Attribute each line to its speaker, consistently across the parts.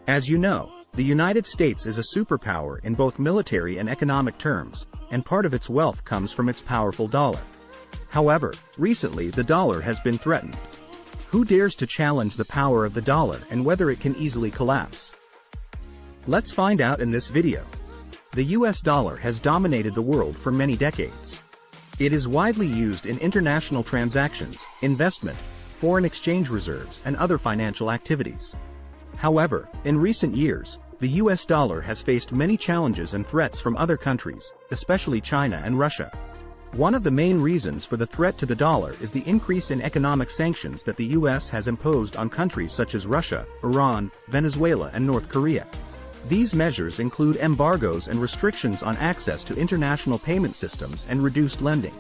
Speaker 1: As you know, the United States is a superpower in both military and economic terms, and part of its wealth comes from its powerful dollar. However, recently the dollar has been threatened. Who dares to challenge the power of the dollar and whether it can easily collapse? Let's find out in this video. The US dollar has dominated the world for many decades. It is widely used in international transactions, investment, foreign exchange reserves, and other financial activities. However, in recent years, the US dollar has faced many challenges and threats from other countries, especially China and Russia. One of the main reasons for the threat to the dollar is the increase in economic sanctions that the US has imposed on countries such as Russia, Iran, Venezuela, and North Korea. These measures include embargoes and restrictions on access to international payment systems and reduced lending.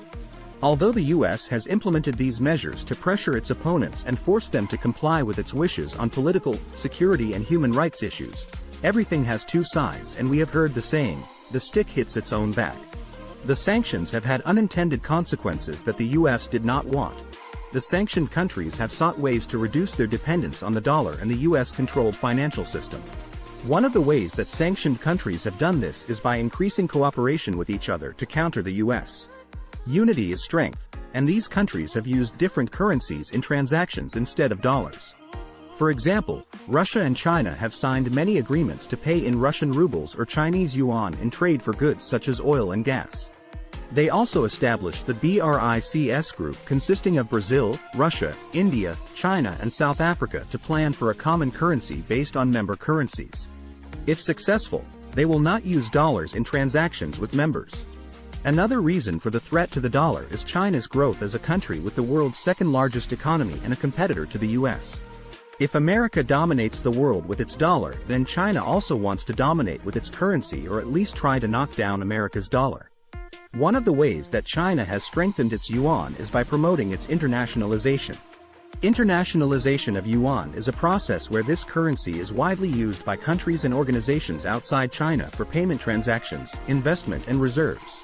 Speaker 1: Although the US has implemented these measures to pressure its opponents and force them to comply with its wishes on political, security, and human rights issues, everything has two sides, and we have heard the saying, "The stick hits its own back." The sanctions have had unintended consequences that the US did not want. The sanctioned countries have sought ways to reduce their dependence on the dollar and the US-controlled financial system. One of the ways that sanctioned countries have done this is by increasing cooperation with each other to counter the US. Unity is strength, and these countries have used different currencies in transactions instead of dollars. For example, Russia and China have signed many agreements to pay in Russian rubles or Chinese yuan in trade for goods such as oil and gas. They also established the BRICS group consisting of Brazil, Russia, India, China, and South Africa to plan for a common currency based on member currencies. If successful, they will not use dollars in transactions with members. Another reason for the threat to the dollar is China's growth as a country with the world's second-largest economy and a competitor to the US. If America dominates the world with its dollar, then China also wants to dominate with its currency, or at least try to knock down America's dollar. One of the ways that China has strengthened its yuan is by promoting its internationalization. Internationalization of yuan is a process where this currency is widely used by countries and organizations outside China for payment transactions, investment, and reserves.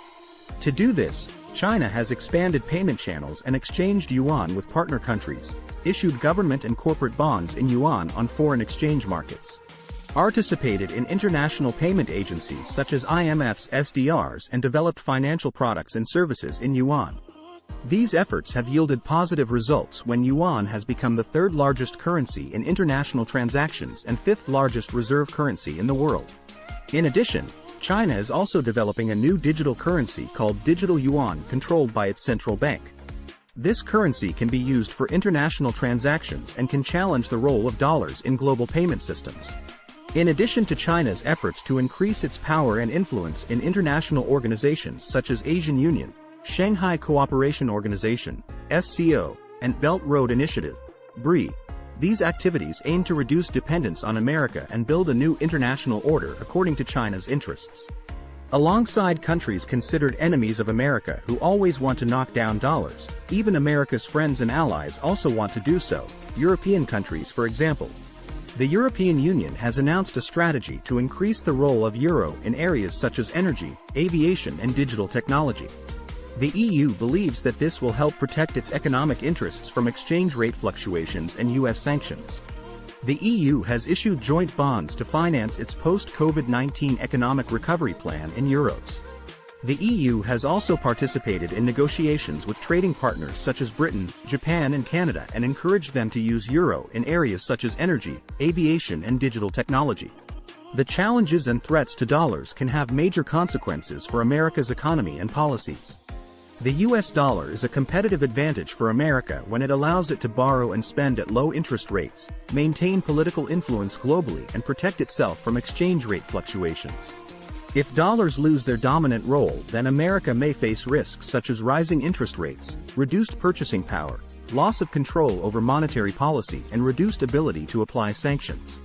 Speaker 1: To do this, China has expanded payment channels and exchanged yuan with partner countries, issued government and corporate bonds in yuan on foreign exchange markets, participated in international payment agencies such as IMF's SDRs, and developed financial products and services in yuan. These efforts have yielded positive results when yuan has become the third largest currency in international transactions and fifth largest reserve currency in the world. In addition, China is also developing a new digital currency called digital yuan controlled by its central bank. This currency can be used for international transactions and can challenge the role of dollars in global payment systems. In addition to China's efforts to increase its power and influence in international organizations such as Asian Union, Shanghai Cooperation Organization, SCO, and Belt Road Initiative, BRI, these activities aim to reduce dependence on America and build a new international order according to China's interests. Alongside countries considered enemies of America who always want to knock down dollars, even America's friends and allies also want to do so, European countries for example. The European Union has announced a strategy to increase the role of euro in areas such as energy, aviation, and digital technology. The EU believes that this will help protect its economic interests from exchange rate fluctuations and US sanctions. The EU has issued joint bonds to finance its post-COVID-19 economic recovery plan in euros. The EU has also participated in negotiations with trading partners such as Britain, Japan, and Canada and encouraged them to use euro in areas such as energy, aviation, and digital technology. The challenges and threats to dollars can have major consequences for America's economy and policies. The US dollar is a competitive advantage for America when it allows it to borrow and spend at low interest rates, maintain political influence globally, and protect itself from exchange rate fluctuations. If dollars lose their dominant role, then America may face risks such as rising interest rates, reduced purchasing power, loss of control over monetary policy, and reduced ability to apply sanctions.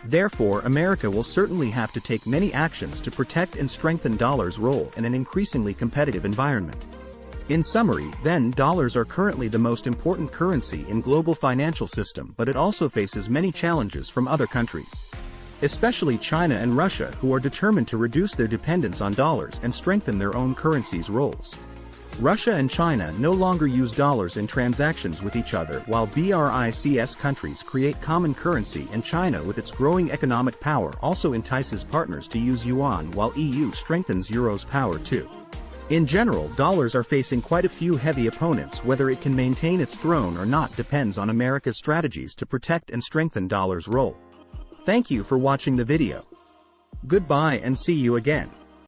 Speaker 1: Therefore, America will certainly have to take many actions to protect and strengthen dollars' role in an increasingly competitive environment. In summary, then, dollars are currently the most important currency in global financial system, but it also faces many challenges from other countries, especially China and Russia, who are determined to reduce their dependence on dollars and strengthen their own currencies' roles. Russia and China no longer use dollars in transactions with each other, while BRICS countries create common currency, and China with its growing economic power also entices partners to use yuan, while EU strengthens euro's power too. In general, dollars are facing quite a few heavy opponents. Whether it can maintain its throne or not depends on America's strategies to protect and strengthen dollar's role. Thank you for watching the video. Goodbye and see you again.